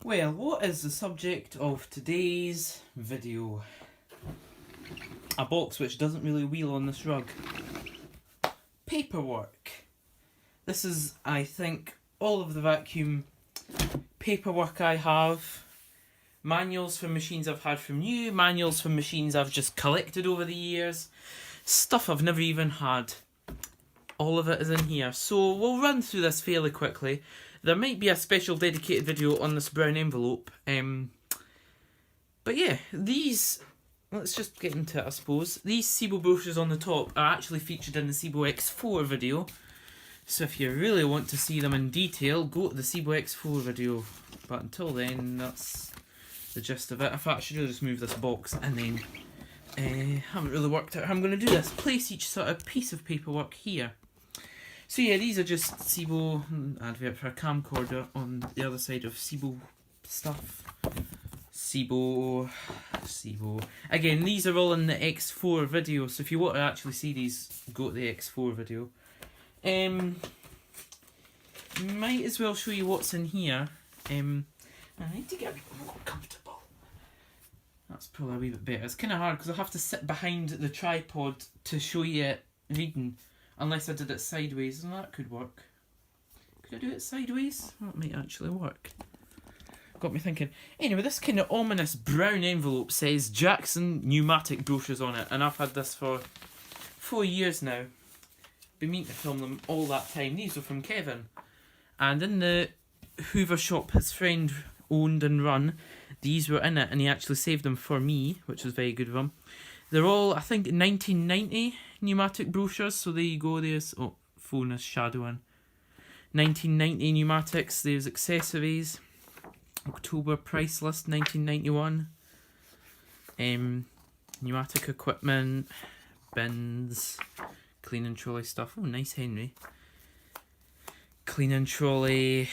Well, what is the subject of today's video? A box which doesn't really wheel on this rug. Paperwork. This is, I think, all of the vacuum paperwork I have. Manuals for machines I've had from you, manuals for machines I've just collected over the years. Stuff I've never even had. All of it is in here. So we'll run through this fairly quickly. There might be a special dedicated video on this brown envelope. But yeah, these, let's just get into it I suppose. These SIBO brochures on the top are actually featured in the SIBO X4 video. So if you really want to see them in detail, go to the SIBO X4 video. But until then, that's the gist of it. In fact, I should really just move this box and then haven't really worked out how I'm going to do this. Place each sort of piece of paperwork here. So yeah, these are just SIBO, advert for a camcorder on the other side of SIBO stuff. SIBO. Again, these are all in the X4 video, so if you want to actually see these, go to the X4 video. Might as well show you what's in here. I need to get a bit more comfortable. That's probably a wee bit better. It's kind of hard because I have to sit behind the tripod to show you it reading. Unless I did it sideways, and that could work. Could I do it sideways? That might actually work. Got me thinking. Anyway, this kind of ominous brown envelope says Jackson pneumatic brochures on it, and I've had this for 4 years now. Been meaning to film them all that time. These were from Kevin. And in the Hoover shop his friend owned and run, these were in it, and he actually saved them for me, which was very good of him. They're all, I think, 1990 pneumatic brochures, so there you go, there's, oh, phone is shadowing. 1990 pneumatics, there's accessories, October price list, 1991. Pneumatic equipment, bins, clean and trolley stuff, oh nice Henry. Clean and trolley,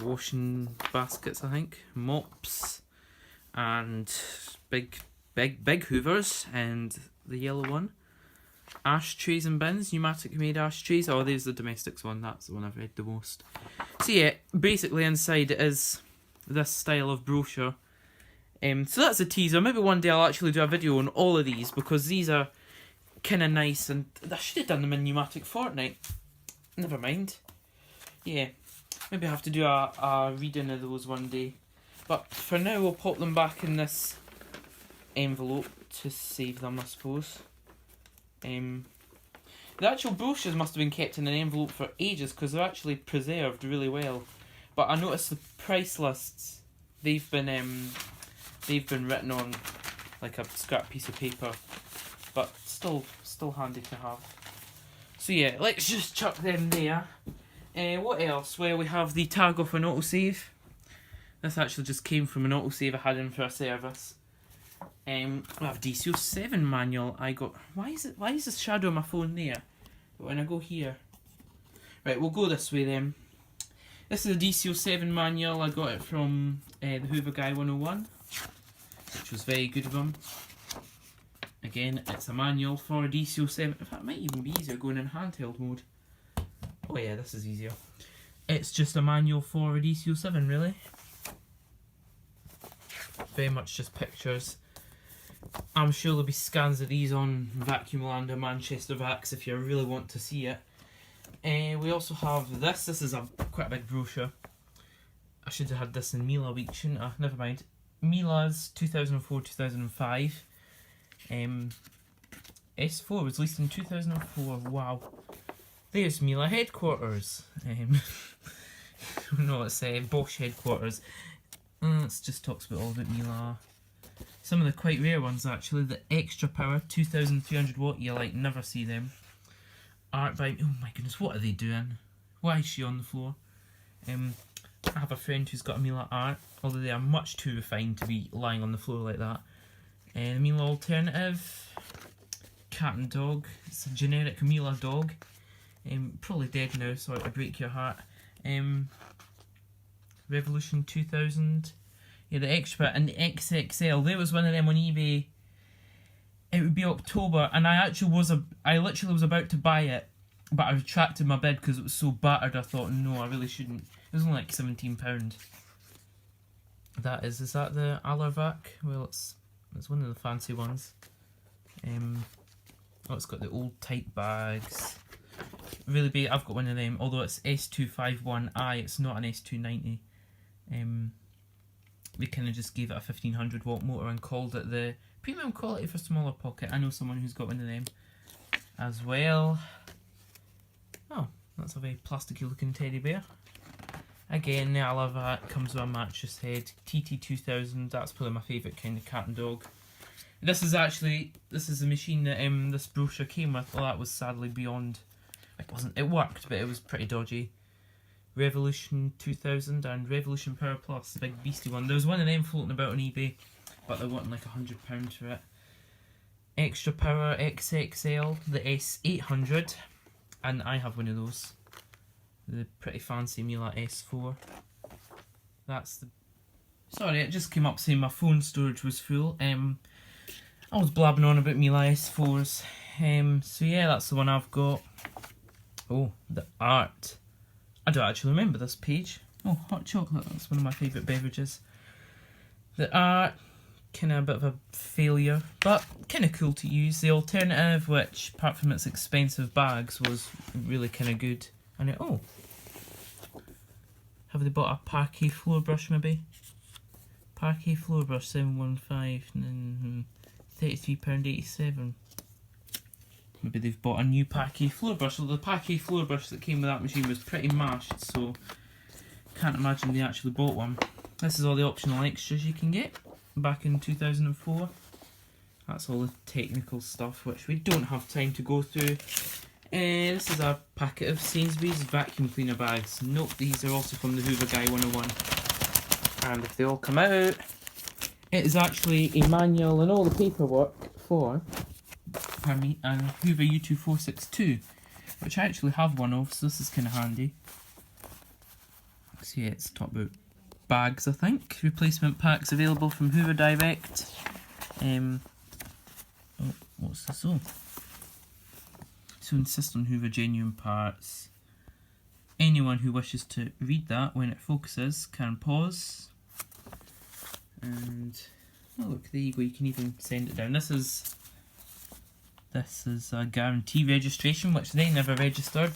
washing baskets I think, mops, and big hoovers, and the yellow one. Ashtrays and bins, pneumatic made ashtrays. Oh, there's the domestics one, that's the one I've read the most. So yeah, basically inside it is this style of brochure. So that's a teaser. Maybe one day I'll actually do a video on all of these, because these are kind of nice, and I should have done them in pneumatic Fortnite. Never mind. Yeah, maybe I have to do a reading of those one day. But for now we'll pop them back in this envelope to save them, I suppose. The actual brochures must have been kept in an envelope for ages, because they're actually preserved really well. But I noticed the price lists, they've been written on like a scrap piece of paper, but still handy to have. So yeah, let's just chuck them there. What else? Well, we have the tag off an autosave. This actually just came from an autosave I had in for a service. I have DC07 manual. I got. Why is this shadow on my phone there? But when I go here, right, we'll go this way then. This is a DC07 manual. I got it from the Hoover Guy 101, which was very good of him. Again, it's a manual for a DC07. In fact, it might even be easier going in handheld mode. Oh yeah, this is easier. It's just a manual for a DC07, really. Very much just pictures. I'm sure there'll be scans of these on Vacuum Land or Manchester Vacs if you really want to see it. We also have this. This is quite a big brochure. I should have had this in Mila week, shouldn't I? Never mind. Mila's 2004-2005. S4 was released in 2004. Wow. There's Mila headquarters. No, it's Bosch headquarters. It just talks about all about Mila. Some of the quite rare ones actually. The extra power 2300 watt. You like never see them. Art by, oh my goodness, what are they doing? Why is she on the floor? I have a friend who's got a Mila art, although they are much too refined to be lying on the floor like that. The Mila alternative, cat and dog. It's a generic Mila dog. Probably dead now, sorry to break your heart. Revolution 2000. Yeah, the extra and the XXL. There was one of them on eBay. It would be October, and I literally was about to buy it, but I retracted my bid because it was so battered. I thought, no, I really shouldn't. It was only like £17. That is that the Alarvac? Well, it's one of the fancy ones. Oh, it's got the old type bags. Really big. I've got one of them, although it's S251i, it's not an S290. They kind of just gave it a 1500 watt motor and called it the premium quality for smaller pocket. I know someone who's got one of them as well. Oh, that's a very plasticky looking teddy bear. Again, the Alarvac comes with a mattress head. TT2000, that's probably my favourite kind of cat and dog. This is the machine that this brochure came with. Well, that was sadly beyond. It worked, but it was pretty dodgy. Revolution 2000 and Revolution Power Plus, the big beastie one. There was one of them floating about on eBay, but they're wanting like £100 for it. Extra Power XXL, the S800, and I have one of those. The pretty fancy Miele S4. That's the. Sorry, it just came up saying my phone storage was full. I was blabbing on about Miele S4s. So yeah, that's the one I've got. Oh, the art. I don't actually remember this page. Oh, hot chocolate, that's one of my favourite beverages. The art, kind of a bit of a failure, but kind of cool to use. The alternative, which apart from its expensive bags, was really kind of good. And oh, have they bought a Parquet floor brush maybe? Parquet floor brush 715, £33.87. Maybe they've bought a new Parquet floor brush. Well, the Parquet floor brush that came with that machine was pretty mashed, so can't imagine they actually bought one. This is all the optional extras you can get back in 2004. That's all the technical stuff, which we don't have time to go through. This is a packet of Sainsbury's vacuum cleaner bags. Nope, these are also from the Hoover Guy 101. And if they all come out, it is actually a manual and all the paperwork for a Hoover U2462, which I actually have one of, so this is kind of handy. So yeah, it's talk about bags, I think. Replacement packs available from Hoover Direct. Oh, what's this? Oh. So insist on Hoover genuine parts. Anyone who wishes to read that when it focuses can pause. And oh look, there you go, you can even send it down. This is a guarantee registration, which they never registered.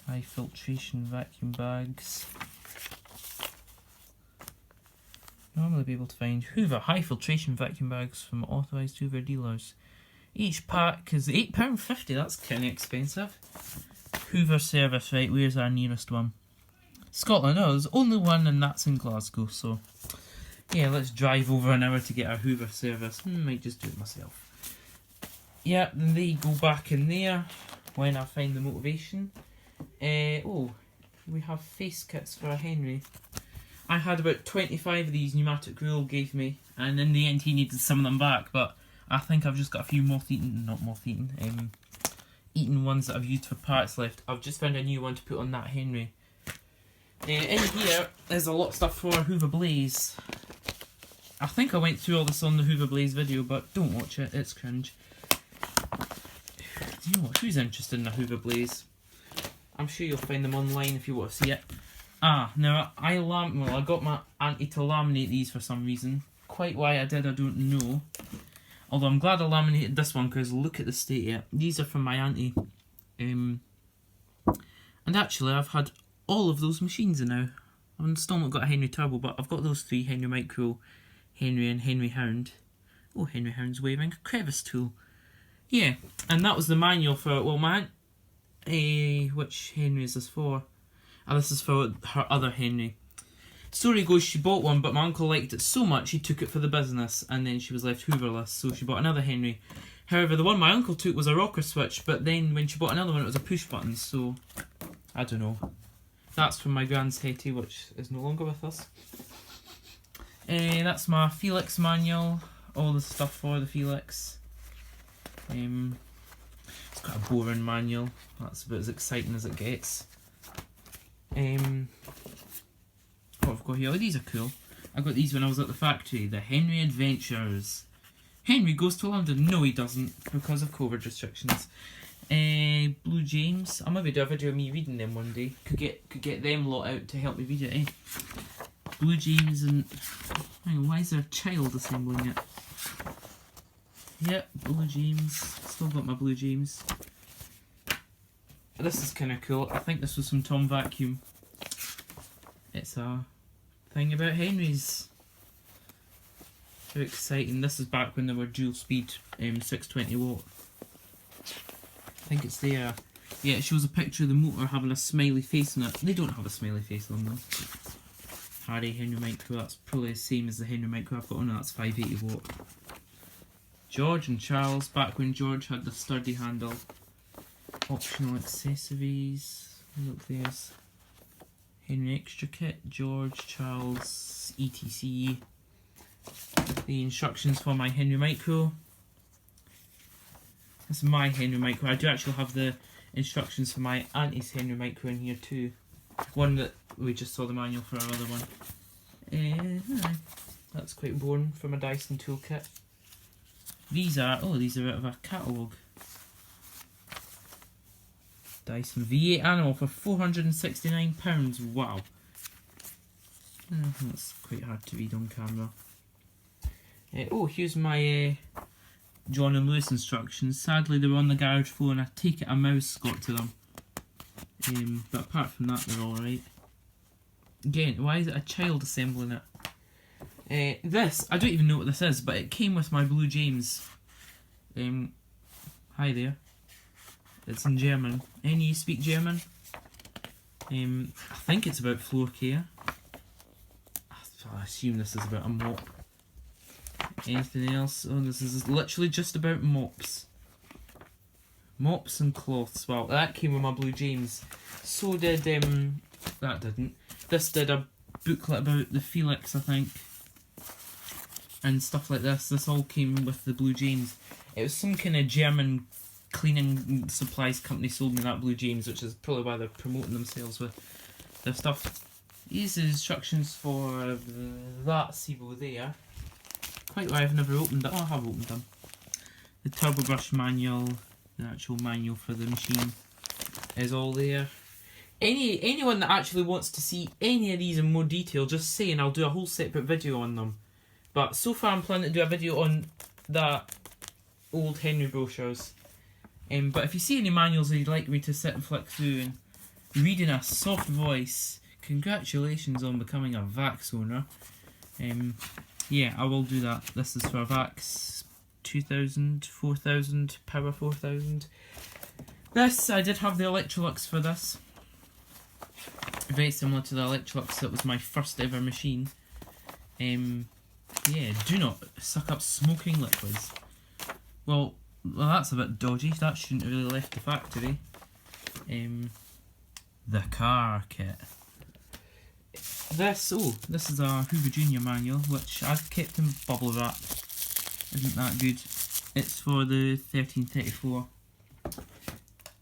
High filtration vacuum bags. Normally be able to find Hoover high filtration vacuum bags from authorised Hoover dealers. Each pack is £8.50, that's kind of expensive. Hoover service, right, where's our nearest one? Scotland, oh, there's only one and that's in Glasgow, so yeah, let's drive over an hour to get our Hoover service. Might just do it myself. Yeah, then they go back in there when I find the motivation. Oh, we have face kits for a Henry. I had about 25 of these Pneumatic Rule gave me, and in the end he needed some of them back, but I think I've just got a few eaten ones that I've used for parts left. I've just found a new one to put on that Henry. In here, there's a lot of stuff for Hoover Blaze. I think I went through all this on the Hoover Blaze video, but don't watch it, it's cringe. Do you know what? Who's interested in a Hoover Blaze? I'm sure you'll find them online if you want to see it. Now I got my auntie to laminate these for some reason. Quite why I did, I don't know. Although I'm glad I laminated this one because look at the state of it. These are from my auntie. And actually I've had all of those machines now. I've still not got a Henry Turbo, but I've got those three: Henry Micro, Henry and Henry Hound. Oh, Henry Hound's waving. Crevice tool. Yeah, and that was the manual for, well, my aunt, which Henry is this for? This is for her other Henry. Story goes she bought one, but my uncle liked it so much he took it for the business, and then she was left Hooverless, so she bought another Henry. However, the one my uncle took was a rocker switch, but then when she bought another one it was a push button, so I don't know. That's from my Grand's Hetty, which is no longer with us. That's my Felix manual, all the stuff for the Felix. It's got a boring manual, that's about as exciting as it gets. What I've got here, oh, these are cool. I got these when I was at the factory, the Henry Adventures. Henry goes to London. No, he doesn't, because of COVID restrictions. Blue James. I'll maybe do a video of me reading them one day. Could get them lot out to help me read it, blue jeans and... Hang on, why is there a child assembling it? Yep, blue jeans. Still got my blue jeans. This is kind of cool. I think this was from Tom Vacuum. It's a thing about Henry's. How exciting. This is back when they were dual speed 620 watt. I think it's there. Yeah, it shows a picture of the motor having a smiley face on it. They don't have a smiley face on them. Harry Henry Micro, that's probably the same as the Henry Micro I've got on it. That's 580 watt. George and Charles, back when George had the sturdy handle. Optional accessories. Look, there's Henry Extra Kit, George, Charles, etc. The instructions for my Henry Micro. This is my Henry Micro. I do actually have the instructions for my auntie's Henry Micro in here too. One that we just saw the manual for, our other one. That's quite boring from a Dyson toolkit. These are out of a catalogue. Dyson V8 Animal for £469. Wow. That's quite hard to read on camera. Here's my John and Lewis instructions. Sadly, they were on the garage floor and I take it a mouse got to them. But apart from that, they're alright. Again, why is it a child assembling it? This, I don't even know what this is, but it came with my Blue James. Hi there. It's in German. Any you speak German? I think it's about floor care. I assume this is about a mop. Anything else? Oh, this is literally just about mops. Mops and cloths. Well, that came with my Blue James. So did, that didn't. This did a booklet about the Felix, I think. And stuff like this. This all came with the Blue James. It was some kind of German cleaning supplies company sold me that Blue James, which is probably why they're promoting themselves with their stuff. These are the instructions for that SIBO there. Quite why I've never opened them. Oh, I have opened them. The turbo brush manual, the actual manual for the machine is all there. Anyone that actually wants to see any of these in more detail, just say and I'll do a whole separate video on them. But so far I'm planning to do a video on that old Henry brochures. But if you see any manuals that you'd like me to sit and flick through and read in a soft voice, congratulations on becoming a Vax owner. Yeah, I will do that. This is for a Vax 2000, 4000, Power 4000. This, I did have the Electrolux for this. Very similar to the Electrolux that was my first ever machine. Yeah, do not suck up smoking liquids. Well, that's a bit dodgy. That shouldn't have really left the factory. The car kit. This is a Hoover Junior manual, which I've kept in bubble wrap. Isn't that good? It's for the 1334.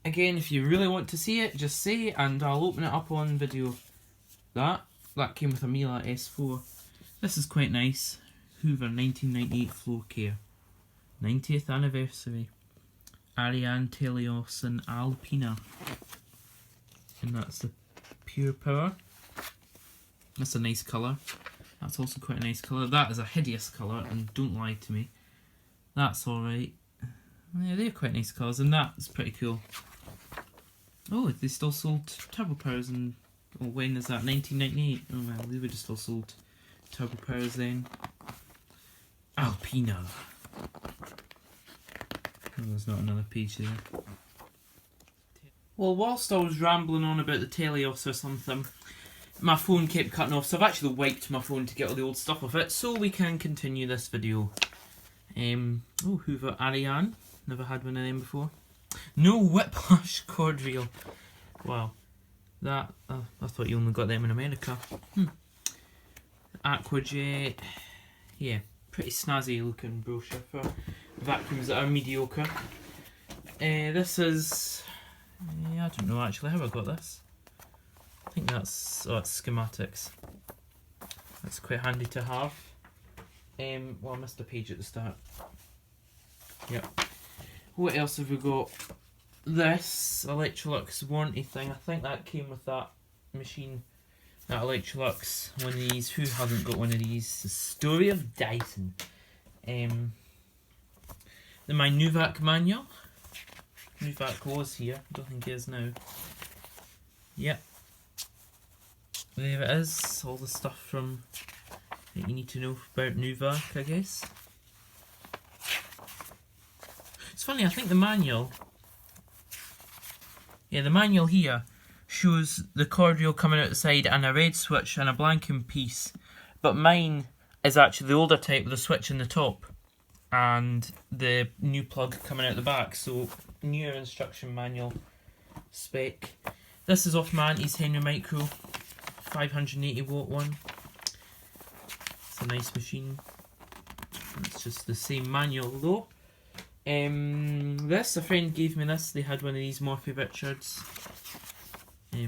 Again, if you really want to see it, just say it and I'll open it up on video. That came with a Miele S4. This is quite nice. Hoover 1998 Floor Care. 90th anniversary. Ariane, Telios and Alpina. And that's the Pure Power. That's a nice colour. That's also quite a nice colour. That is a hideous colour, and don't lie to me. That's alright. Yeah, they're quite nice colours, and that's pretty cool. Oh, they still sold Turbo Powers, and oh, when is that? 1998? Oh well, they would have still sold Turbo Powers then. Alpina. Oh, there's not another page there. Well, whilst I was rambling on about the Telios or something, my phone kept cutting off, so I've actually wiped my phone to get all the old stuff off it, so we can continue this video. Hoover Ariane. Never had one of them before. No Whiplash cord reel. Wow. That, I thought you only got them in America. Aquajet. Yeah, pretty snazzy looking brochure for vacuums that are mediocre. This is... I don't know actually how I got this. I think that's... oh, it's schematics. That's quite handy to have. Well, I missed a page at the start. Yep. What else have we got? This Electrolux warranty thing. I think that came with that machine. That Electrolux, one of these. Who hasn't got one of these? The story of Dyson. My Nuvac manual. Nuvac was here. I don't think he is now. Yep. There it is. All the stuff from that you need to know about Nuvac, I guess. It's funny, I think the manual... Yeah, the manual here shows the cord reel coming out the side and a red switch and a blanking piece. But mine is actually the older type with a switch in the top and the new plug coming out the back. So, newer instruction manual spec. This is off my auntie's Henry Micro, 580 watt one. It's a nice machine. It's just the same manual though. This, a friend gave me this. They had one of these Morphy Richards. I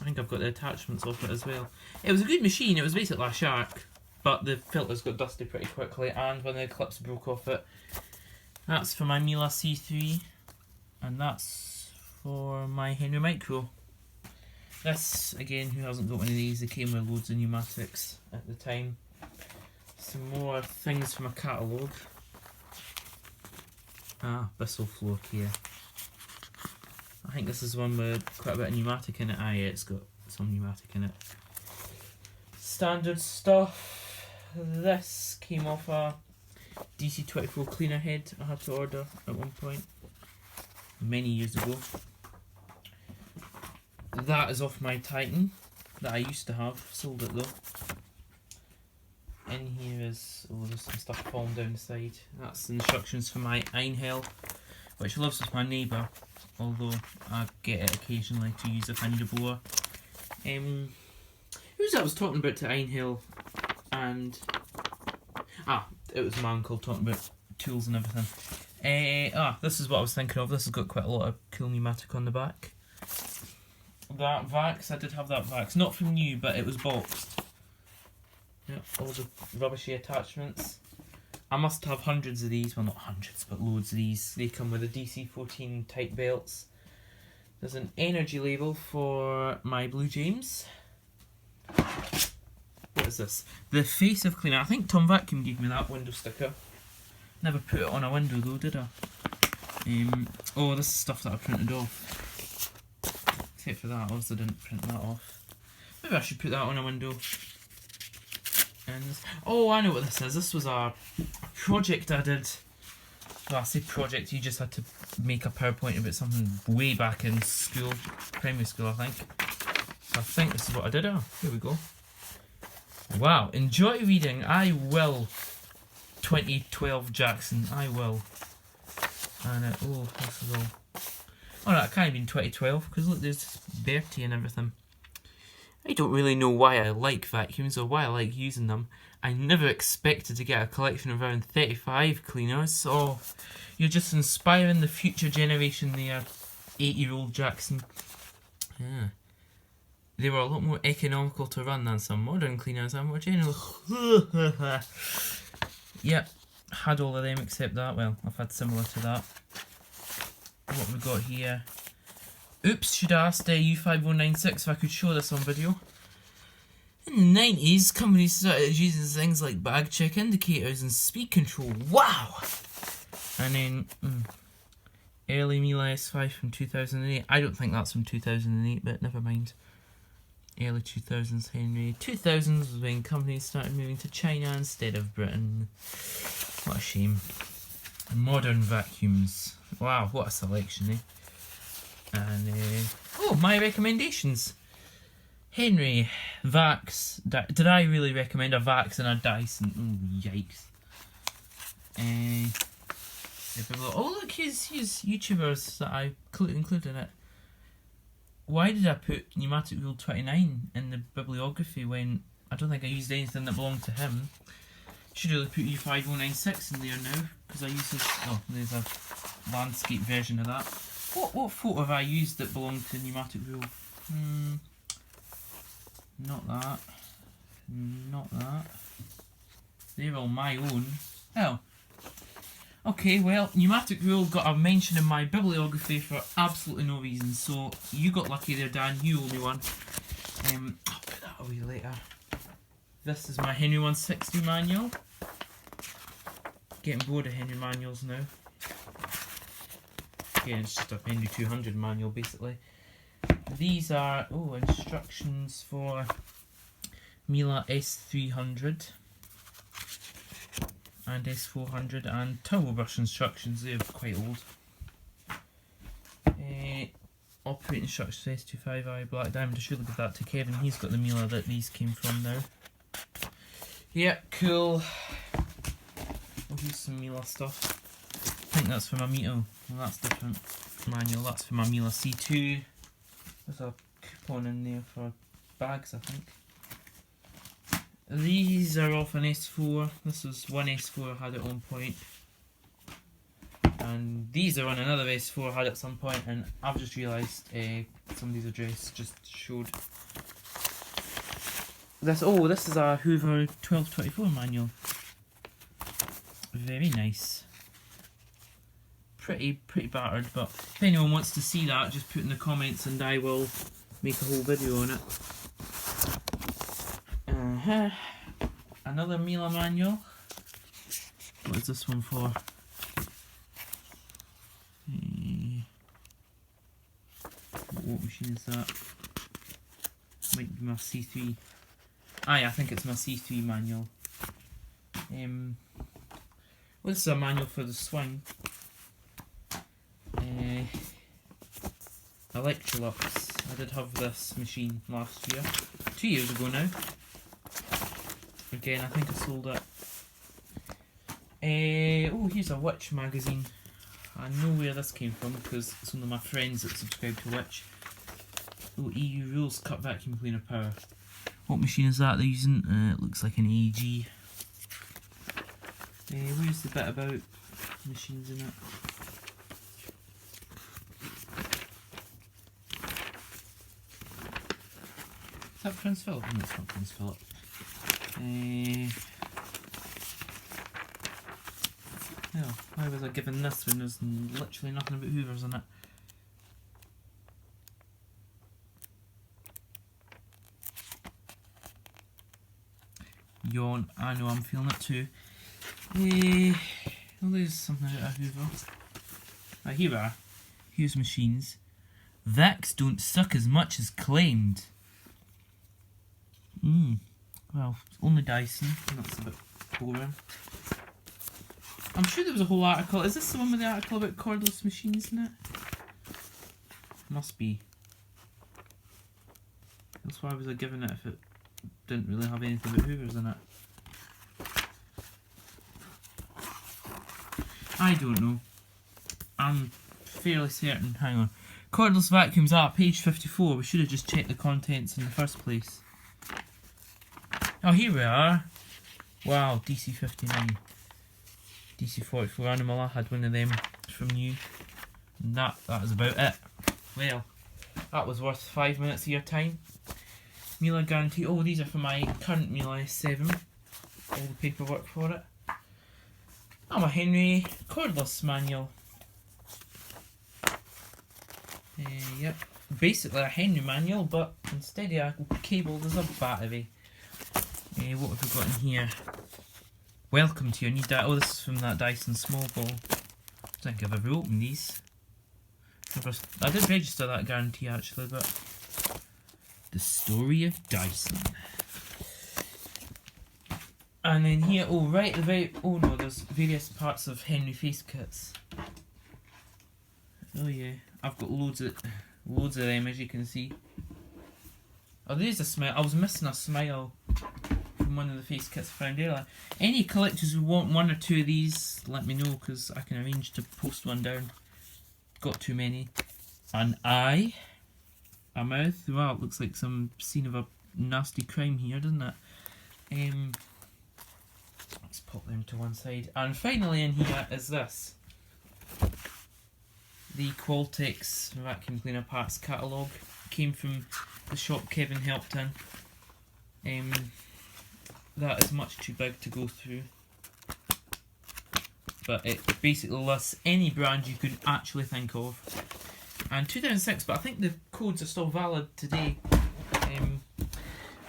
think I've got the attachments off it as well. It was a good machine. It was basically a shark, but the filters got dusty pretty quickly, and one of the clips broke off it. That's for my Miele C3, and that's for my Henry Micro. This, again, who hasn't got one of these? They came with loads of pneumatics at the time. Some more things from a catalogue. Bissell floor care. I think this is one with quite a bit of pneumatic in it. Yeah, it's got some pneumatic in it. Standard stuff. This came off a DC24 cleaner head I had to order at one point, many years ago. That is off my Titan that I used to have. Sold it though. In here is, oh, there's some stuff falling down the side. That's the instructions for my Einhell, which lives with my neighbour, although I get it occasionally to use if I need a blower. Who's that I was talking about to Einhell? And it was my uncle talking about tools and everything. This is what I was thinking of. This has got quite a lot of cool pneumatic on the back. That Vax, I did have that Vax, not from new, but it was boxed. Yep, all the rubbishy attachments. I must have hundreds of these, well not hundreds, but loads of these. They come with a DC14 type belts. There's an energy label for my Blue James. What is this? The Face of Cleaner. I think Tom Vacuum gave me that window sticker. Never put it on a window though, did I? This is stuff that I printed off. Except for that, obviously I didn't print that off. Maybe I should put that on a window. And I know what this is. This was a project I did. Well, I say project, you just had to make a PowerPoint about something way back in school, primary school I think. So I think this is what I did. Here we go. Wow, enjoy reading. I will. 2012 Jackson, I will. And this is all. Oh no, it can't have been 2012 because look, there's Bertie and everything. I don't really know why I like vacuums or why I like using them. I never expected to get a collection of around 35 cleaners. You're just inspiring the future generation there, 8-year-old Jackson. Yeah. They were a lot more economical to run than some modern cleaners and more general. Yep, had all of them except that. Well, I've had similar to that. What have we got here? Oops, should have asked U5096 if I could show this on video. In the 90s, companies started using things like bag check indicators and speed control. Wow! And then, early Miele S5 from 2008. I don't think that's from 2008, but never mind. Early 2000s Henry. 2000s was when companies started moving to China instead of Britain. What a shame. Modern vacuums. Wow, what a selection, eh? And, my recommendations. Henry, Vax. Did I really recommend a Vax and a Dyson? Yikes. Look, here's YouTubers that I included in it. Why did I put Pneumatic Rule 29 in the bibliography when I don't think I used anything that belonged to him? Should really put U5096 in there now, because I use his... there's a landscape version of that. What photo have I used that belonged to Pneumatic Rule? Not that. Not that. They're all my own. Oh. Okay, well, Pneumatic Rule got a mention in my bibliography for absolutely no reason, so you got lucky there, Dan. You owe me one. I'll put that away later. This is my Henry 160 manual. Getting bored of Henry manuals now. Again, it's just a Henry 200 manual basically. These are instructions for Miele S300 and S400 and turbo brush instructions. They're quite old. Operating instructions S25i Black Diamond. I should give that to Kevin. He's got the Miele that these came from now. Yeah, cool. We'll use some Miele stuff. I think that's for my Mito. Well, that's different manual. That's for my Miele C2. There's a coupon in there for bags, I think. These are off an S4. This was one S4 I had at one point. And these are on another S4 I had at some point, and I've just realised somebody's address just showed. This is a Hoover 1224 manual. Very nice. Pretty battered, but if anyone wants to see that, just put in the comments and I will make a whole video on it. Another Miele manual. What is this one for? What machine is that? Might be my C3. Yeah, I think it's my C3 manual. Well, this is a manual for the swing. Electrolux. I did have this machine last year. 2 years ago now. Again, I think I sold it. Here's a Witch magazine. I know where this came from because it's one of my friends that subscribe to Witch. EU rules cut vacuum cleaner power. What machine is that they're using? It looks like an AEG. Where's the bit about machines in it? Is that Prince Philip? No, it's not Prince Philip. Oh, why was I given this when there's literally nothing about Hoovers in it? Yawn, I know I'm feeling it too. Well, there's something about a Hoover. Here we are. Here's machines. Vacs don't suck as much as claimed. Well, only Dyson. That's a bit boring. I'm sure there was a whole article. Is this the one with the article about cordless machines in it? Must be. That's why was I given it if it didn't really have anything but Hoovers in it. I don't know. I'm fairly certain. Hang on. Cordless vacuums page 54. We should have just checked the contents in the first place. Oh, here we are. Wow, DC59. DC44 Animal. I had one of them from you. And that is about it. Well, that was worth 5 minutes of your time. Miele guarantee. Oh, these are for my current Miele S7. All the paperwork for it. I'm a Henry cordless manual. Yep, basically a Henry manual, but instead of a cable, there's a battery. What have we got in here? Welcome to your new Oh, this is from that Dyson Small Ball. I don't think I've ever opened these. I did register that guarantee actually, but the story of Dyson. And then here, there's various parts of Henry face kits. Oh yeah, I've got loads of them, as you can see. Oh, there's a smile. I was missing a smile from one of the face kits I found earlier. Any collectors who want one or two of these, let me know, because I can arrange to post one down. Got too many. An eye. A mouth. Wow, it looks like some scene of a nasty crime here, doesn't it? Let's pop them to one side. And finally in here is this. The Qualtex vacuum cleaner parts catalogue. Came from the shop Kevin helped in. That is much too big to go through. But it basically lists any brand you could actually think of. And 2006, but I think the codes are still valid today.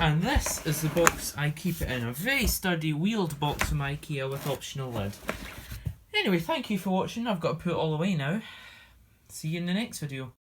And this is the box I keep it in. A very sturdy wheeled box from IKEA with optional lid. Anyway, thank you for watching. I've got to put it all away now. See you in the next video.